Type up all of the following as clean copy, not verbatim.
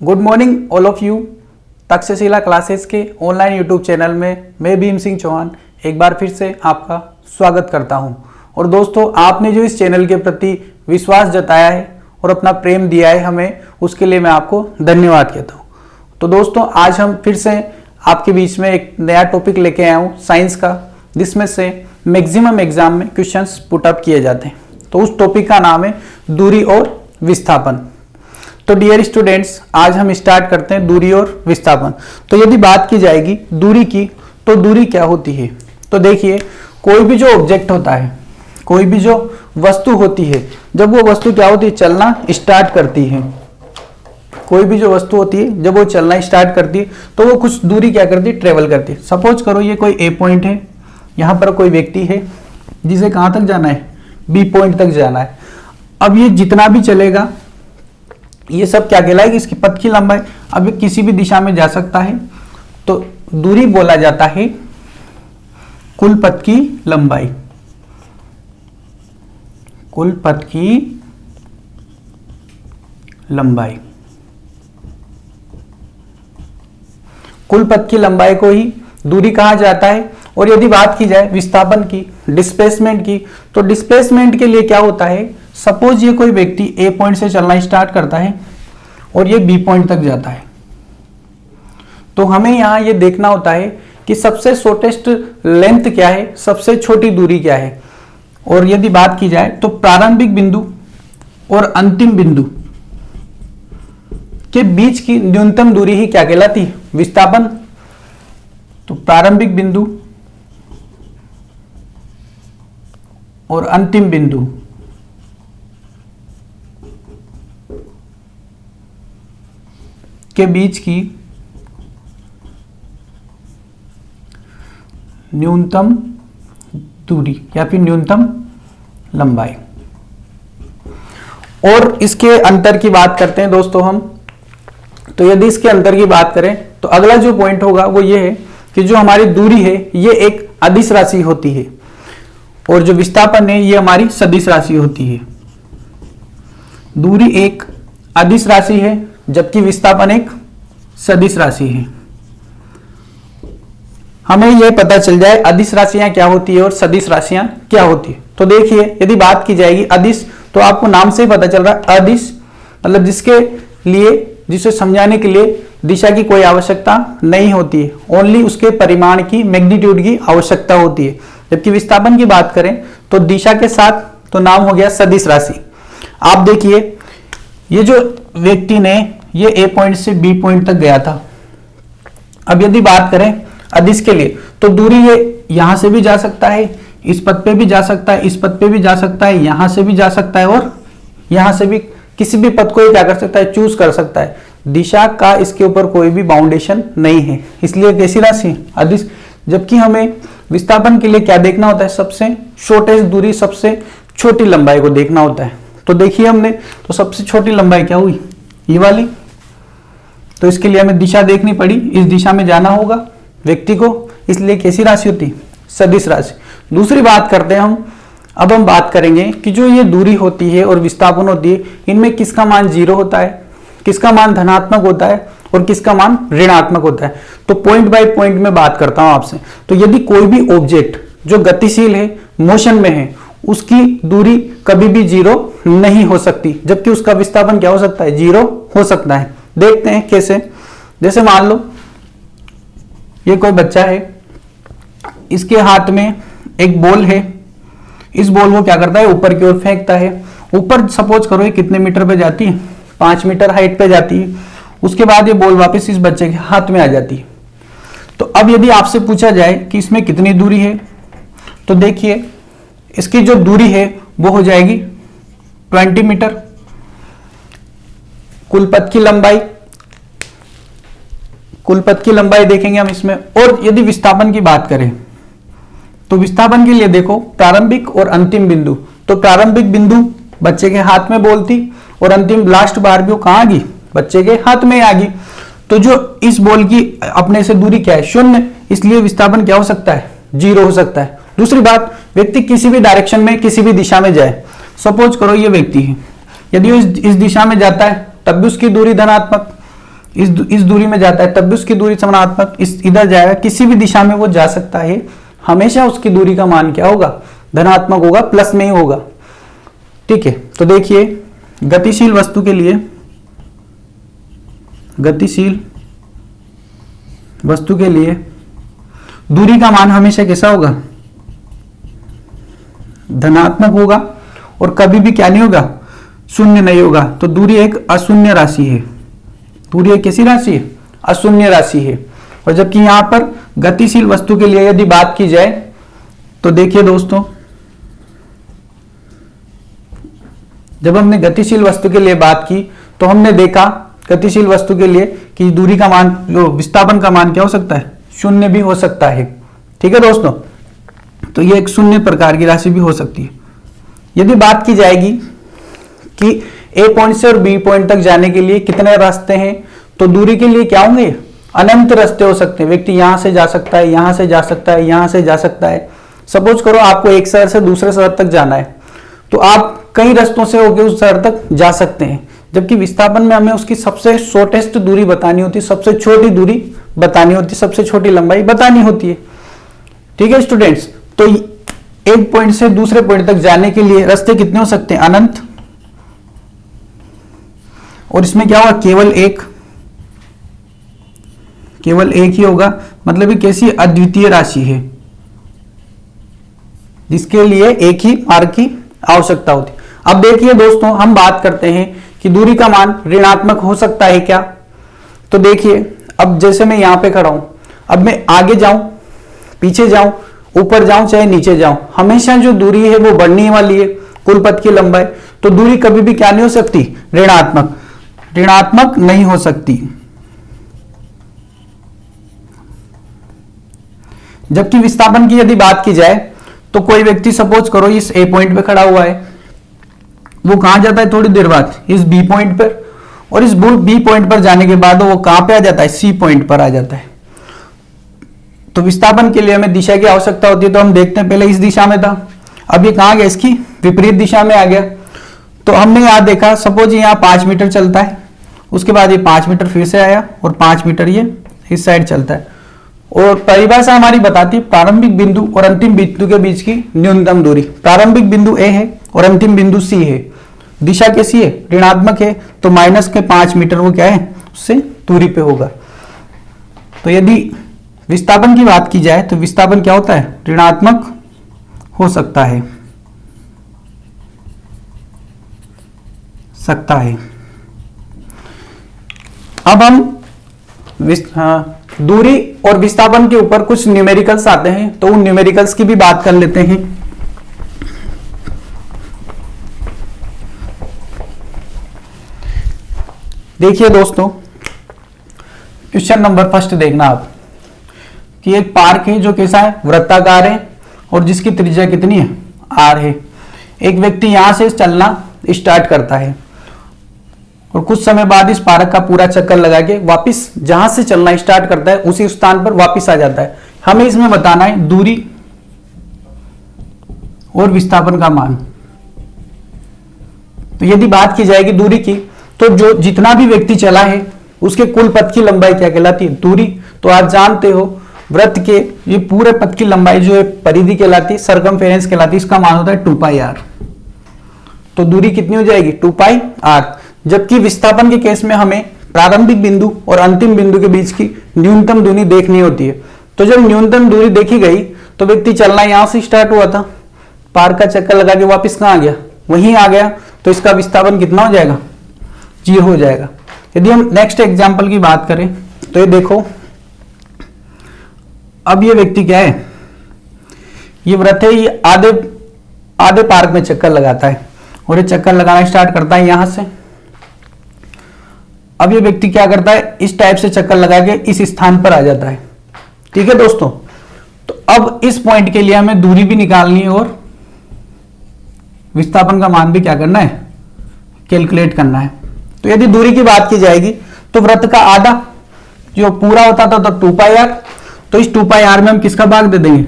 Good morning all of you. Takshashila classes के online YouTube channel में मैं भीम सिंह चौहान एक बार फिर से आपका स्वागत करता हूं। और दोस्तों, आपने जो इस चैनल के प्रति विश्वास जताया है और अपना प्रेम दिया है हमें, उसके लिए मैं आपको धन्यवाद कहता हूं। तो दोस्तों, आज हम फिर से आपके बीच में एक नया टॉपिक लेके आया हूँ साइंस का, जिसमें से मैक्सिमम एग्जाम में क्वेश्चंस पुट अप किए जाते हैं। तो उस टॉपिक का नाम है दूरी और विस्थापन। तो डियर स्टूडेंट्स, आज हम स्टार्ट करते हैं दूरी और विस्थापन। तो यदि बात की जाएगी दूरी की, तो दूरी क्या होती है? तो देखिए, कोई भी जो ऑब्जेक्ट होता है, कोई भी जो वस्तु होती है, जब वो वस्तु क्या होती है, चलना स्टार्ट करती है, कोई भी जो वस्तु होती है जब वो चलना स्टार्ट करती है तो वो कुछ दूरी क्या करती है, ट्रेवल करती है। सपोज करो ये कोई ए पॉइंट है, यहाँ पर कोई व्यक्ति है जिसे कहाँ तक जाना है, बी पॉइंट तक जाना है। अब ये जितना भी चलेगा ये सब क्या कहलाएगी, इसकी पथ की लंबाई। अब ये किसी भी दिशा में जा सकता है, तो दूरी बोला जाता है कुल पथ की लंबाई। कुल पथ की लंबाई, कुल पथ की लंबाई को ही दूरी कहा जाता है। और यदि बात की जाए विस्थापन की, डिस्प्लेसमेंट की, तो डिस्प्लेसमेंट के लिए क्या होता है, सपोज ये कोई व्यक्ति ए पॉइंट से चलना स्टार्ट करता है और ये बी पॉइंट तक जाता है, तो हमें यहां ये देखना होता है कि सबसे शॉर्टेस्ट लेंथ क्या है, सबसे छोटी दूरी क्या है। और यदि बात की जाए तो प्रारंभिक बिंदु और अंतिम बिंदु के बीच की न्यूनतम दूरी ही क्या कहलाती है, विस्थापन। तो प्रारंभिक बिंदु और अंतिम बिंदु के बीच की न्यूनतम दूरी या फिर न्यूनतम लंबाई। और इसके अंतर की बात करते हैं दोस्तों हम। तो यदि इसके अंतर की बात करें तो अगला जो पॉइंट होगा वो ये है कि जो हमारी दूरी है ये एक अदिश राशि होती है और जो विस्थापन है ये हमारी सदिश राशि होती है। दूरी एक अदिश राशि है जबकि विस्थापन एक सदिश राशि है। हमें यह पता चल जाए अदिश राशियां क्या होती है और सदिश राशियां क्या होती है। तो देखिए, यदि बात की जाएगी अदिश, तो आपको नाम से पता चल रहा है अदिश मतलब जिसे समझाने के लिए दिशा की कोई आवश्यकता नहीं होती है, ओनली उसके परिमाण की, मैग्नीट्यूड की आवश्यकता होती है। जबकि विस्थापन की बात करें तो दिशा के साथ तो नाम हो गया सदिश राशि। आप देखिए, ये जो व्यक्ति ने ये ए पॉइंट से बी पॉइंट तक गया था। अब यदि बात करें अदिश के लिए, तो दूरी ये यहां से भी जा सकता है, इस पथ पे भी जा सकता है, इस पथ पे भी जा सकता है, यहां से भी जा सकता है और यहां से भी, किसी भी पथ को क्या कर सकता है, चूज कर सकता है। दिशा का इसके ऊपर कोई भी बाउंडेशन नहीं है, इसलिए कैसी राशि, अदिश। जबकि हमें विस्थापन के लिए क्या देखना होता है, सबसे शॉर्टेस्ट दूरी, सबसे छोटी लंबाई को देखना होता है। तो देखिए हमने, तो सबसे छोटी लंबाई क्या हुई, ये वाली। तो इसके लिए हमें दिशा देखनी पड़ी, इस दिशा में जाना होगा व्यक्ति को, इसलिए कैसी राशि होती, सदिश राशि। दूसरी बात करते हैं हम। अब हम बात करेंगे कि जो ये दूरी होती है और विस्थापन होती है, इनमें किसका मान 0 होता है, किसका मान धनात्मक होता है और किसका मान ऋणात्मक होता है। तो पॉइंट बाय पॉइंट में बात करता हूं आपसे। तो यदि कोई भी ऑब्जेक्ट जो गतिशील है, मोशन में है, उसकी दूरी कभी भी 0 नहीं हो सकती, जबकि उसका विस्थापन क्या हो सकता है, 0 हो सकता है। देखते हैं कैसे। जैसे मान लो ये कोई बच्चा है, इसके हाथ में एक बॉल है, इस बॉल को क्या करता है, ऊपर की ओर फेंकता है। ऊपर सपोज करो ये कितने मीटर पे जाती है, 5 मीटर हाइट पे जाती है। उसके बाद ये बॉल वापस इस बच्चे के हाथ में आ जाती है। तो अब यदि आपसे पूछा जाए कि इसमें कितनी दूरी है, तो देखिए इसकी जो दूरी है वो हो जाएगी 20 मीटर। कुल पथ की लंबाई, कुल पथ की लंबाई देखेंगे हम इसमें। और यदि विस्थापन की बात करें तो विस्थापन के लिए देखो प्रारंभिक और अंतिम बिंदु। तो प्रारंभिक बिंदु बच्चे के हाथ में बॉल थी और अंतिम लास्ट बार भी वो कहां आ गई, बच्चे के हाथ में आ गई। तो जो इस बॉल की अपने से दूरी क्या है, 0, इसलिए विस्थापन क्या हो सकता है, 0 हो सकता है। दूसरी बात, व्यक्ति किसी भी डायरेक्शन में, किसी भी दिशा में जाए, सपोज करो ये व्यक्ति है, यदि वो इस दिशा में जाता है तब भी उसकी दूरी धनात्मक, इस दूरी में जाता है तब भी उसकी दूरी समानात्मक, इस इधर जाएगा, किसी भी दिशा में वो जा सकता है, हमेशा उसकी दूरी का मान क्या होगा, धनात्मक होगा, प्लस में ही होगा। ठीक है, तो देखिए गतिशील वस्तु के लिए, गतिशील वस्तु के लिए दूरी का मान हमेशा कैसा होगा, धनात्मक होगा, और कभी भी क्या नहीं होगा, शून्य नहीं होगा। तो दूरी एक अशून्य राशि है, दूरी एक कैसी राशि है, अशून्य राशि है। और जबकि यहां पर गतिशील वस्तु के लिए यदि बात की जाए तो देखिए दोस्तों, जब हमने गतिशील वस्तु के लिए बात की तो हमने देखा गतिशील वस्तु के लिए कि दूरी का मान, जो विस्थापन का मान क्या हो सकता है, शून्य भी हो सकता है। ठीक है दोस्तों, तो ये एक शून्य प्रकार की राशि भी हो सकती है। यदि बात की जाएगी कि ए पॉइंट से और बी पॉइंट तक जाने के लिए कितने रास्ते हैं, तो दूरी के लिए क्या होंगे, अनंत रास्ते हो सकते हैं। व्यक्ति यहां से जा सकता है, यहां से जा सकता है, यहां से जा सकता है। सपोज करो आपको एक शहर से दूसरे शहर तक जाना है, तो आप कई रास्तों से होकर उस शहर तक जा सकते हैं। जबकि विस्थापन में हमें उसकी सबसे शॉर्टेस्ट दूरी बतानी होती है, सबसे छोटी दूरी बतानी होती है, सबसे छोटी लंबाई बतानी होती है। ठीक है स्टूडेंट्स, तो एक पॉइंट से दूसरे पॉइंट तक जाने के लिए रास्ते कितने हो सकते हैं, अनंत। और इसमें क्या होगा, केवल एक ही होगा, मतलब ये कैसी अद्वितीय राशि है जिसके लिए एक ही मार्ग की आवश्यकता होती है। अब देखिए दोस्तों, हम बात करते हैं कि दूरी का मान ऋणात्मक हो सकता है क्या। तो देखिए, अब जैसे मैं यहां पे खड़ा हूं, अब मैं आगे जाऊं, पीछे जाऊं, ऊपर जाऊं, चाहे नीचे जाऊं, हमेशा जो दूरी है वो बढ़ने वाली है, कुल पथ की लंबाई। तो दूरी कभी भी क्या नहीं हो सकती, ऋणात्मक नहीं हो सकती। जबकि विस्थापन की यदि बात की जाए तो कोई व्यक्ति सपोज करो इस ए पॉइंट पे खड़ा हुआ है, वो कहां जाता है थोड़ी देर बाद, इस बी पॉइंट पर, और इस बी पॉइंट पर जाने के बाद वो कहां पे आ जाता है, सी पॉइंट पर आ जाता है। तो विस्थापन के लिए हमें दिशा की आवश्यकता होती है, तो हम देखते हैं पहले इस दिशा में था, अब ये कहां गया, इसकी विपरीत दिशा में आ गया। तो हमने यहां देखा, सपोज यहाँ 5 मीटर चलता है, उसके बाद ये 5 मीटर फिर से आया, और 5 मीटर ये इस साइड चलता है। और परिभाषा हमारी बताती है प्रारंभिक बिंदु और अंतिम बिंदु के बीच की न्यूनतम दूरी। प्रारंभिक बिंदु ए है और अंतिम बिंदु सी है। दिशा कैसी है, ऋणात्मक है, तो माइनस के 5 मीटर वो क्या है, उससे दूरी पे होगा। तो यदि विस्थापन की बात की जाए तो विस्थापन क्या होता है, ऋणात्मक हो सकता है, अब हम दूरी और विस्थापन के ऊपर कुछ न्यूमेरिकल्स आते हैं, तो उन न्यूमेरिकल्स की भी बात कर लेते हैं। देखिए दोस्तों, क्वेश्चन नंबर फर्स्ट देखना आप, कि एक पार्क है जो कैसा है, वृत्ताकार है, और जिसकी त्रिज्या कितनी है, r है। एक व्यक्ति यहां से चलना स्टार्ट करता है और कुछ समय बाद इस पार्क का पूरा चक्कर लगा के वापिस जहां से चलना स्टार्ट करता है उसी स्थान पर वापिस आ जाता है। हमें इसमें बताना है दूरी और विस्थापन का मान। तो यदि बात की जाएगी दूरी की, तो जो जितना भी व्यक्ति चला है उसके कुल पथ की लंबाई क्या कहलाती है, दूरी। तो आप जानते हो वृत्त के ये पूरे पथ की लंबाई जो है परिधि कहलाती है, सरकमफेरेंस कहलाती है, इसका मान होता है 2πr। तो दूरी कितनी हो जाएगी, 2πr। जबकि विस्थापन के केस में हमें प्रारंभिक बिंदु और अंतिम बिंदु के बीच की न्यूनतम दूरी देखनी होती है। तो जब न्यूनतम दूरी देखी गई तो व्यक्ति चलना यहां से स्टार्ट हुआ था, पार्क का चक्कर लगा के वापस कहां आ गया, वहीं आ गया, तो इसका विस्थापन कितना हो जाएगा, 0 हो जाएगा। यदि हम नेक्स्ट एग्जाम्पल की बात करें तो ये देखो, अब ये व्यक्ति क्या है, ये वृत्त है, ये आधे पार्क में चक्कर लगाता है और ये चक्कर लगाना स्टार्ट करता है यहां से। अब ये व्यक्ति क्या करता है, इस टाइप से चक्कर लगा के इस स्थान पर आ जाता है। ठीक है दोस्तों, तो अब इस पॉइंट के लिए हमें दूरी भी निकालनी है और विस्थापन का मान भी क्या करना है, कैलकुलेट करना है। तो यदि दूरी की बात की जाएगी तो वृत्त का आधा जो पूरा होता था तो 2πr, तो इस 2πr में हम किसका भाग दे देंगे,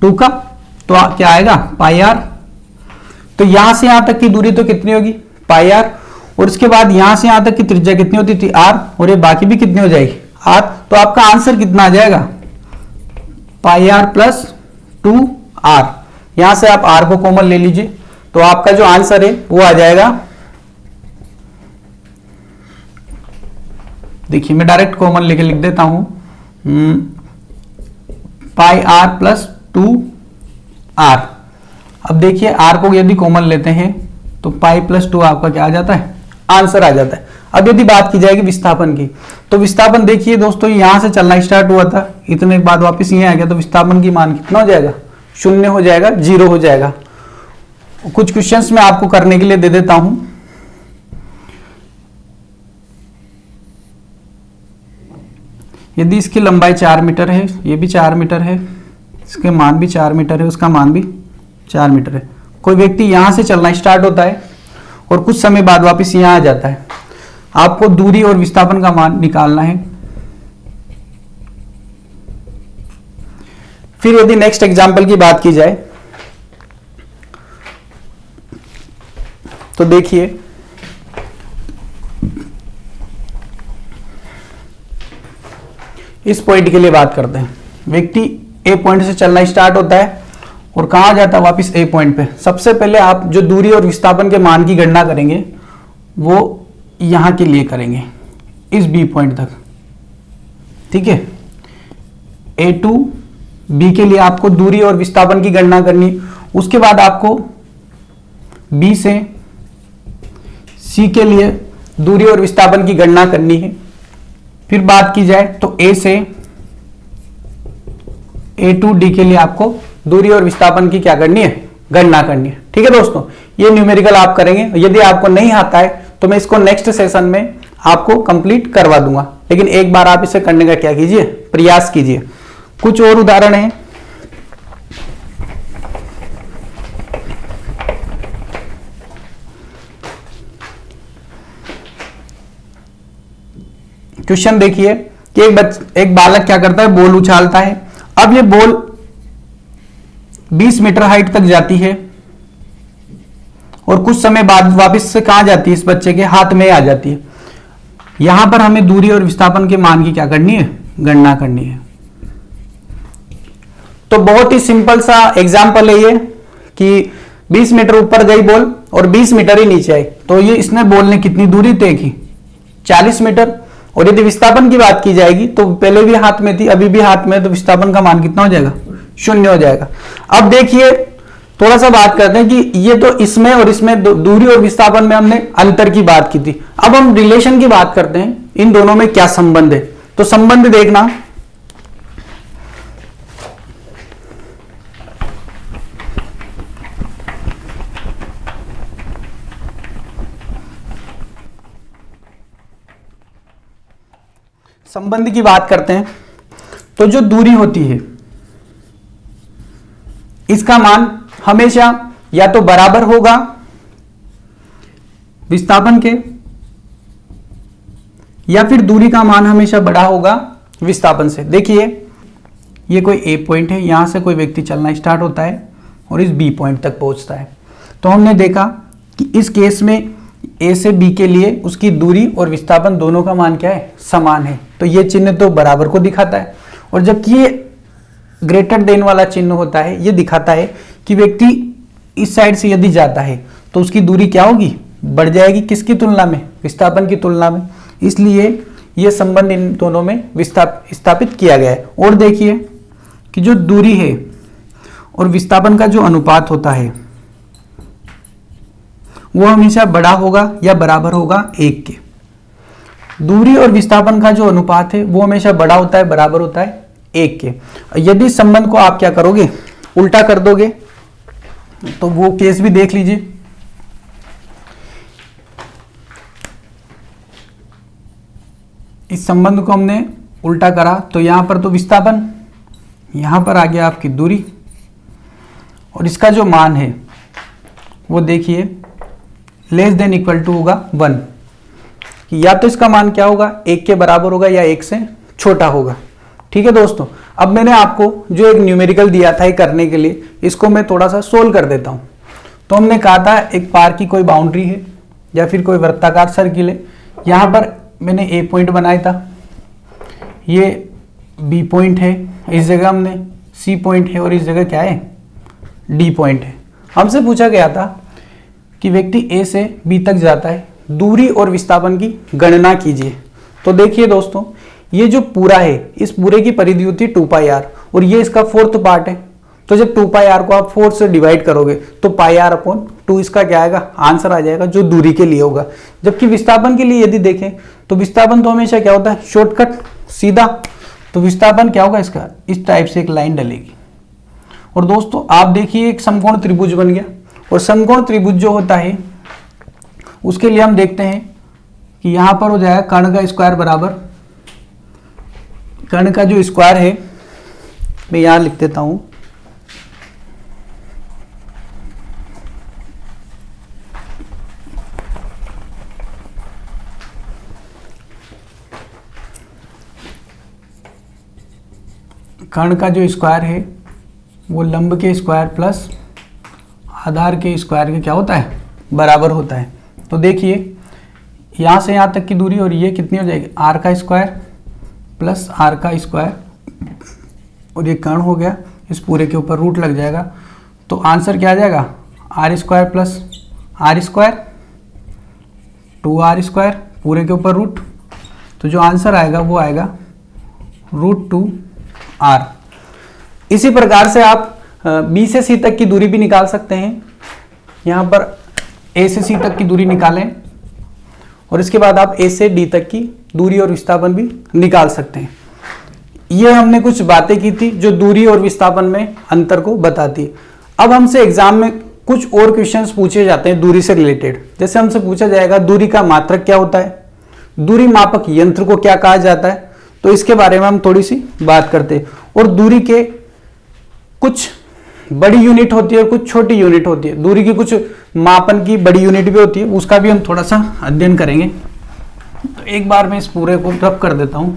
2 का, तो क्या आएगा πr। तो यहां से यहां तक की दूरी तो कितनी होगी, πr, और उसके बाद यहां से यहां तक की त्रिज्या कितनी होती थी r, और ये बाकी भी कितनी हो जाएगी r। तो आपका आंसर कितना आ जाएगा पाई r प्लस 2r। यहां से आप r को कॉमन ले लीजिए, तो आपका जो आंसर है वो आ जाएगा, देखिए मैं डायरेक्ट कॉमन लेके लिख देता हूं, पाई r प्लस 2r। अब देखिए r को यदि कॉमन लेते हैं तो पाई प्लस 2 आपका क्या आ जाता है, आंसर आ जाता है। अब यदि बात की जाएगी विस्थापन की, तो विस्थापन देखिए दोस्तों यहां से चलना स्टार्ट हुआ था, इतने के बाद वापस यहां आ गया, तो विस्थापन की मान कितना हो जाएगा, 0 हो जाएगा, 0 हो जाएगा। कुछ क्वेश्चंस मैं आपको करने के लिए दे देता हूं। यदि इसकी लंबाई 4 मीटर है, ये भी 4 मीटर है, इसके मान भी 4 मीटर है, उसका मान भी 4 मीटर है। कोई व्यक्ति यहां से चलना स्टार्ट होता है और कुछ समय बाद वापस यहां आ जाता है, आपको दूरी और विस्थापन का मान निकालना है। फिर यदि नेक्स्ट एग्जांपल की बात की जाए तो देखिए इस पॉइंट के लिए बात करते हैं। व्यक्ति ए पॉइंट से चलना स्टार्ट होता है और कहां जाता है, वापस ए पॉइंट पे। सबसे पहले आप जो दूरी और विस्थापन के मान की गणना करेंगे वो यहां के लिए करेंगे, इस बी पॉइंट तक, ठीक है। ए टू बी के लिए आपको दूरी और विस्थापन की गणना करनी, उसके बाद आपको बी से सी के लिए दूरी और विस्थापन की गणना करनी है। फिर बात की जाए तो ए से ए टू डी के लिए आपको दूरी और विस्थापन की क्या करनी है, गणना करनी है, ठीक है दोस्तों। ये न्यूमेरिकल आप करेंगे, यदि आपको नहीं आता है तो मैं इसको नेक्स्ट सेशन में आपको कंप्लीट करवा दूंगा, लेकिन एक बार आप इसे करने का क्या कीजिए, प्रयास कीजिए। कुछ और उदाहरण है, क्वेश्चन देखिए कि एक बालक क्या करता है, बॉल उछालता है। अब ये बॉल 20 मीटर हाइट तक जाती है और कुछ समय बाद वापस से कहां जाती है, इस बच्चे के हाथ में आ जाती है। यहां पर हमें दूरी और विस्थापन के मान की क्या करनी है, गणना करनी है। तो बहुत ही सिंपल सा एग्जांपल है ये कि 20 मीटर ऊपर गई बॉल और 20 मीटर ही नीचे आई, तो ये इसने बॉल ने कितनी दूरी तय की, 40 मीटर। और यदि विस्थापन की बात की जाएगी तो पहले भी हाथ में थी, अभी भी हाथ में, तो विस्थापन का मान कितना हो जाएगा, 0 हो जाएगा। अब देखिए थोड़ा सा बात करते हैं कि ये तो इसमें और इसमें दूरी और विस्थापन में हमने अंतर की बात की थी। अब हम रिलेशन की बात करते हैं, इन दोनों में क्या संबंध है। तो संबंध देखना, संबंध की बात करते हैं तो जो दूरी होती है इसका मान हमेशा या तो बराबर होगा विस्थापन के, या फिर दूरी का मान हमेशा बड़ा होगा विस्थापन से। देखिए ये कोई ए पॉइंट है, यहां से कोई व्यक्ति चलना स्टार्ट होता है और इस बी पॉइंट तक पहुंचता है। तो हमने देखा कि इस केस में ए से बी के लिए उसकी दूरी और विस्थापन दोनों का मान क्या है, समान है। तो ये चिन्ह तो बराबर को दिखाता है, और जबकि ये ग्रेटर देन वाला चिन्ह होता है, ये दिखाता है कि व्यक्ति इस साइड से यदि जाता है तो उसकी दूरी क्या होगी, बढ़ जाएगी, किसकी तुलना में, विस्थापन की तुलना में। इसलिए ये संबंध इन दोनों में स्थापित किया गया है। और देखिए कि जो दूरी है और विस्थापन का जो अनुपात होता है वो हमेशा बड़ा होगा या बराबर होगा 1 के। दूरी और विस्थापन का जो अनुपात है वो हमेशा बड़ा होता है, बराबर होता है 1 के। यदि संबंध को आप क्या करोगे, उल्टा कर दोगे, तो वो केस भी देख लीजिए। इस संबंध को हमने उल्टा करा तो यहां पर तो विस्थापन, यहां पर आ गया आपकी दूरी, और इसका जो मान है वो देखिए लेस देन इक्वल टू होगा 1, कि या तो इसका मान क्या होगा, 1 के बराबर होगा या 1 से छोटा होगा। ठीक है दोस्तों, अब मैंने आपको जो एक न्यूमेरिकल दिया था करने के लिए, इसको मैं थोड़ा सा सोल्व कर देता हूं। तो हमने कहा था एक पार्क की कोई बाउंड्री है, या फिर कोई वृत्ताकार सर्किल है, यहाँ पर मैंने ए पॉइंट बनाया था, ये बी पॉइंट है, इस जगह हमने सी पॉइंट है और इस जगह क्या है, डी पॉइंट है। हमसे पूछा गया था कि व्यक्ति ए से बी तक जाता है, दूरी और विस्थापन की गणना कीजिए। तो देखिए दोस्तों, ये जो पूरा है, इस पूरे की परिधि होती है 2πr और ये इसका फोर्थ पार्ट है। तो जब 2πr को आप 4 से डिवाइड करोगे तो πr/2 इसका क्या आएगा, आंसर आ जाएगा, जो दूरी के लिए होगा। जबकि विस्थापन के लिए यदि देखें तो विस्थापन तो हमेशा क्या होता है, शॉर्टकट, सीधा। तो विस्थापन क्या होगा इसका, इस टाइप से एक लाइन डलेगी। और दोस्तों आप देखिए एक समकोण त्रिभुज बन गया, और समकोण त्रिभुज जो होता है उसके लिए हम देखते हैं कि यहां पर हो जाएगा कर्ण का स्क्वायर बराबर, कर्ण का जो स्क्वायर है मैं यहां लिख देता हूं, कर्ण का जो स्क्वायर है वो लंब के स्क्वायर प्लस आधार के स्क्वायर के क्या होता है, बराबर होता है। तो देखिए यहाँ से यहाँ तक की दूरी, और ये कितनी हो जाएगी, आर का स्क्वायर प्लस आर का स्क्वायर, और ये कर्ण हो गया, इस पूरे के ऊपर रूट लग जाएगा। तो आंसर क्या आ जाएगा, r square plus r square 2r square पूरे के ऊपर रूट। तो जो आंसर आएगा वो आएगा √2r। इसी प्रकार से आप बी से सी तक की दूरी भी निकाल सकते हैं। यहाँ पर ए से सी तक की दूरी निकालें और इसके बाद आप ए से डी तक की दूरी और विस्थापन भी निकाल सकते हैं। ये हमने कुछ बातें की थी जो दूरी और विस्थापन में अंतर को बताती है। अब हमसे एग्जाम में कुछ और क्वेश्चंस पूछे जाते हैं दूरी से रिलेटेड। जैसे हमसे पूछा जाएगा दूरी का मात्रक क्या होता है, दूरी मापक यंत्र को क्या कहा जाता है, तो इसके बारे में हम थोड़ी सी बात करते हैं। और दूरी के कुछ बड़ी यूनिट होती है और कुछ छोटी यूनिट होती है, दूरी की कुछ मापन की बड़ी यूनिट भी होती है, उसका भी हम थोड़ा सा अध्ययन करेंगे। तो एक बार मैं इस पूरे को रब कर देता हूं।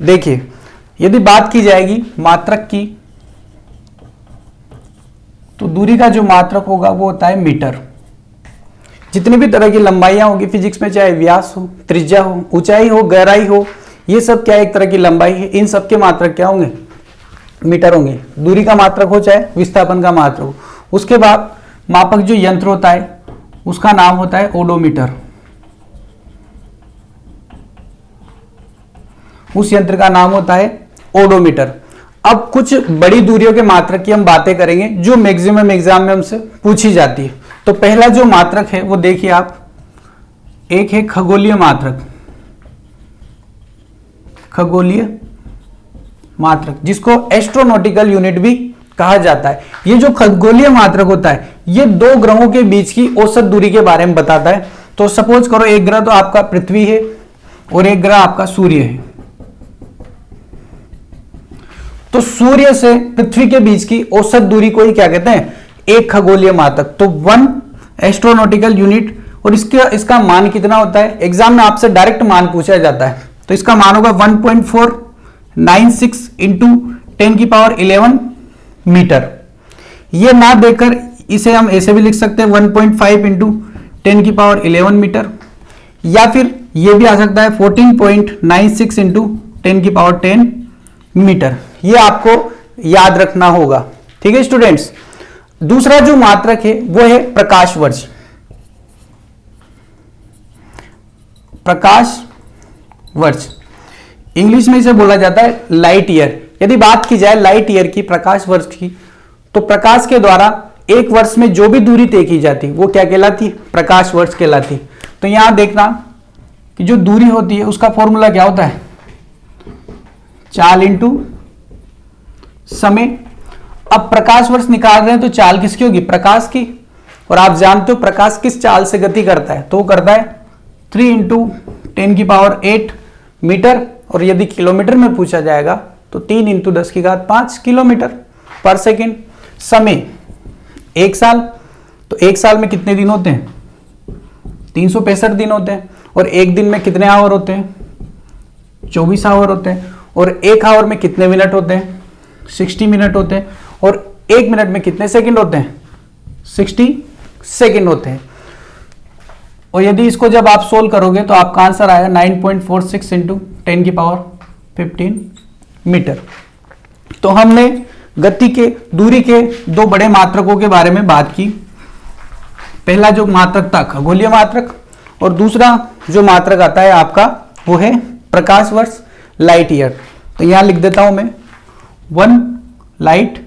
देखिए यदि बात की जाएगी मात्रक की, तो दूरी का जो मात्रक होगा वो होता है मीटर। जितनी भी तरह की लंबाइयां होगी फिजिक्स में, चाहे व्यास हो, त्रिज्या हो, ऊंचाई हो, गहराई हो, ये सब क्या एक तरह की लंबाई है, इन सब के मात्रक क्या होंगे, मीटर होंगे। दूरी का मात्रक हो चाहे विस्थापन का मात्रक हो। उसके बाद मापक जो यंत्र होता है उसका नाम होता है ओडोमीटर। उस यंत्र का नाम होता है ओडोमीटर। अब कुछ बड़ी दूरियों के मात्रक की हम बातें करेंगे जो मैक्सिमम एग्जाम में हमसे पूछी जाती है। तो पहला जो मात्रक है वो देखिए आप, एक है खगोलीय मात्रक, खगोलीय मात्रक जिसको एस्ट्रोनॉटिकल यूनिट भी कहा जाता है। ये जो खगोलीय मात्रक होता है ये दो ग्रहों के बीच की औसत दूरी के बारे में बताता है। तो सपोज करो एक ग्रह तो आपका पृथ्वी है और एक ग्रह आपका सूर्य है। तो सूर्य से पृथ्वी के बीच की औसत दूरी को ही क्या कहते हैं, एक खगोलीय मात्रक। तो 1 एस्ट्रोनॉटिकल यूनिट। और इसका मान कितना होता है, एग्जाम में आपसे डायरेक्ट मान पूछा जाता है। तो इसका मान होगा 1.496 इंटू 10⁻11 मीटर। ये ना देकर इसे हम ऐसे भी लिख सकते हैं 1.5 इंटू 10⁻11 मीटर, या फिर ये भी आ सकता है 14.96 इंटू 10⁻10 मीटर। ये आपको याद रखना होगा, ठीक है स्टूडेंट्स। दूसरा जो मात्रक है वो है प्रकाश वर्ष। प्रकाश वर्ष इंग्लिश में इसे बोला जाता है लाइट ईयर। यदि बात की जाए लाइट ईयर की, प्रकाश वर्ष की, तो प्रकाश के द्वारा एक वर्ष में जो भी दूरी तय की जाती वो क्या कहलाती, प्रकाश वर्ष कहलाती। तो यहां देखना कि जो दूरी होती है उसका फॉर्मूला क्या होता है, चाल इंटू समय। अब प्रकाश वर्ष निकाल रहे हैं तो चाल किसकी होगी, प्रकाश की। और आप जानते हो प्रकाश किस चाल से गति करता है, तो वो करता है 3 इंटू 10⁸ मीटर। और यदि किलोमीटर में पूछा जाएगा तो 3 इंटू 10⁵ किलोमीटर पर सेकेंड। समय 1 साल, तो 1 साल में कितने दिन होते हैं, 365 दिन होते हैं। और एक दिन में कितने आवर होते हैं, 24 आवर होते हैं। और 1 आवर में कितने मिनट होते हैं, 60 मिनट होते हैं, और 1 मिनट में कितने सेकंड होते हैं, 60 सेकंड होते हैं। और यदि इसको जब आप सोल्व करोगे तो आपका आंसर आएगा 9.46 इंटू 10 की पावर 15 मीटर। तो हमने गति के दूरी के दो बड़े मात्रकों के बारे में बात की। पहला जो मात्रक था खगोलीय मात्रक, और दूसरा जो मात्रक आता है आपका वो है प्रकाश वर्ष, लाइट ईयर। तो यहां लिख देता हूं मैं 1 लाइट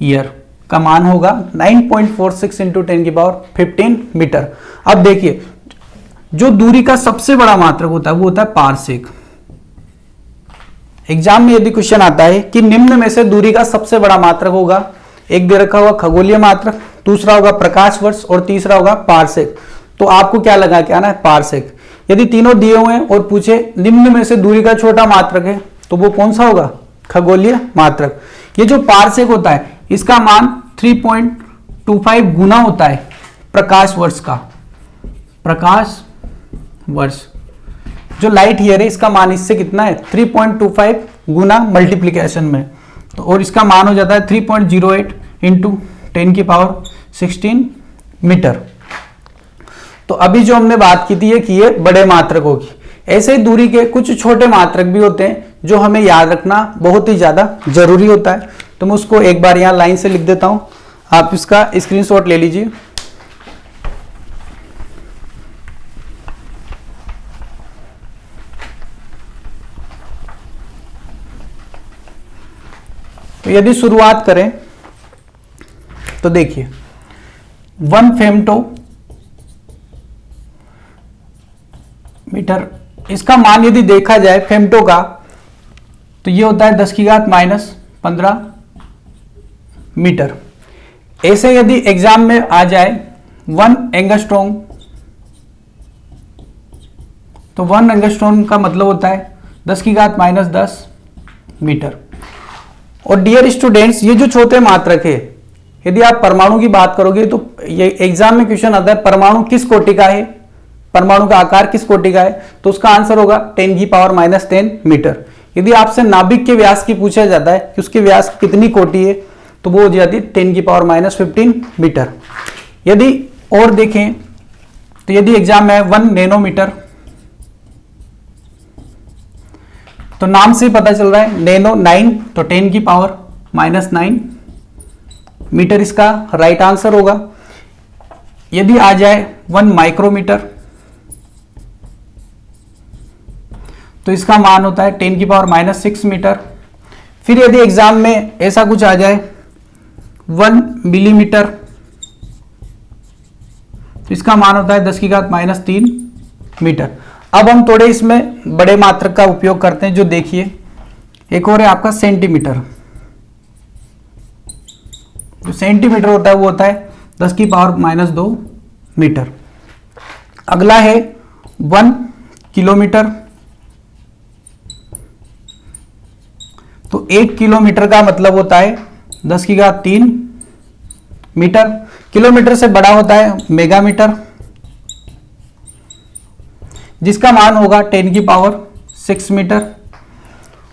ईयर का मान होगा 9.46 इंटू 10 की पावर 15 मीटर। अब देखिए जो दूरी का सबसे बड़ा मात्रक होता है वो होता है पारसेक। एग्जाम में यदि क्वेश्चन आता है कि निम्न में से दूरी का सबसे बड़ा मात्रक होगा, एक दे रखा होगा खगोलीय मात्रक, दूसरा होगा प्रकाश वर्ष और तीसरा होगा पारसेक, तो आपको क्या लगा के आना है, पारसेक। यदि तीनों दिए हुए हैं और पूछे निम्न में से दूरी का छोटा मात्रक है तो वो कौन सा होगा, खगोलीय मात्रक। ये जो पारसेक होता है इसका मान 3.25 गुना होता है प्रकाश वर्ष का। प्रकाश वर्ष जो लाइट ईयर है इसका मान इससे कितना है, 3.25 गुना मल्टीप्लीकेशन में, तो और इसका मान हो जाता है 3.08 इंटू 10 की पावर 16 मीटर। तो अभी जो हमने बात की थी कि ये बड़े मात्रकों की, ऐसे ही दूरी के कुछ छोटे मात्रक भी होते हैं जो हमें याद रखना बहुत ही ज्यादा जरूरी होता है। तो मैं उसको एक बार यहां लाइन से लिख देता हूं, आप इसका स्क्रीनशॉट ले लीजिए। तो यदि शुरुआत करें तो देखिए 1 फेम्टो मीटर, इसका मान यदि देखा जाए फेम्टो का तो ये होता है 10 की घात -15 मीटर। ऐसे यदि एग्जाम में आ जाए 1 एंगस्ट्रॉम, तो 1 एंगस्ट्रॉम का मतलब होता है 10 की घात -10 मीटर। और डियर स्टूडेंट्स ये जो छोटे मात्रक है, यदि आप परमाणु की बात करोगे तो ये एग्जाम में क्वेश्चन आता है परमाणु किस कोटि का है, परमाणु का आकार किस कोटि का है, तो उसका आंसर होगा 10 की पावर -10 मीटर। यदि आपसे नाभिक के व्यास की पूछा जाता है कि उसके व्यास कितनी कोटि है, तो वो हो जाती है 10 की पावर -15 मीटर। यदि और देखें तो यदि एग्जाम में 1 नैनोमीटर, तो नाम से पता चल रहा है नैनो 9, तो 10 की पावर -9 मीटर इसका राइट आंसर होगा। यदि आ जाए 1 माइक्रोमीटर, तो इसका मान होता है 10 की पावर -6 मीटर। फिर यदि एग्जाम में ऐसा कुछ आ जाए 1 मिलीमीटर, तो इसका मान होता है 10 की घात -3 मीटर। अब हम थोड़े इसमें बड़े मात्रक का उपयोग करते हैं, जो देखिए एक और है आपका सेंटीमीटर। जो सेंटीमीटर होता है वो होता है 10 की पावर -2 मीटर। अगला है 1 किलोमीटर, तो 1 किलोमीटर का मतलब होता है 10 की घात 3 मीटर। किलोमीटर से बड़ा होता है मेगामीटर, जिसका मान होगा 10 की पावर 6 मीटर।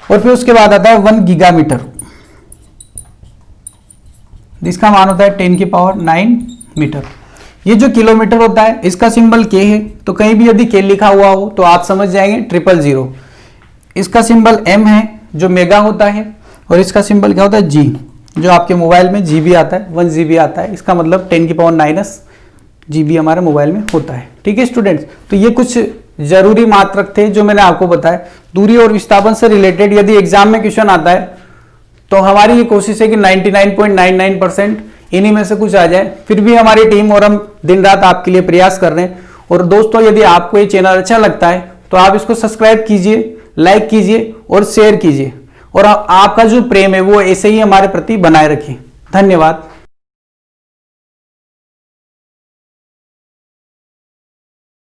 और फिर उसके बाद आता है 1 गीगामीटर, जिसका मान होता है 10 की पावर 9 मीटर। ये जो किलोमीटर होता है इसका सिंबल के है, तो कहीं भी यदि के लिखा हुआ हो तो आप समझ जाएंगे 000। इसका सिंबल एम है जो मेगा होता है, और इसका सिंबल क्या होता है जी, जो आपके मोबाइल में जीबी आता है, 1 GB आता है। इसका मतलब 10 की पावर 9 GB हमारे मोबाइल में होता है। ठीक है स्टूडेंट्स, तो ये कुछ जरूरी मात्रक थे जो मैंने आपको बताया दूरी और विस्थापन से रिलेटेड। यदि एग्जाम में क्वेश्चन आता है तो हमारी ये कोशिश है कि 99.99% इन्हीं में से कुछ आ जाए। फिर भी हमारी टीम और हम दिन रात आपके लिए प्रयास कर रहे हैं। और दोस्तों यदि आपको ये चैनल अच्छा लगता है तो आप इसको सब्सक्राइब कीजिए, लाइक कीजिए और शेयर कीजिए, और आपका जो प्रेम है वो ऐसे ही हमारे प्रति बनाए रखिए। धन्यवाद।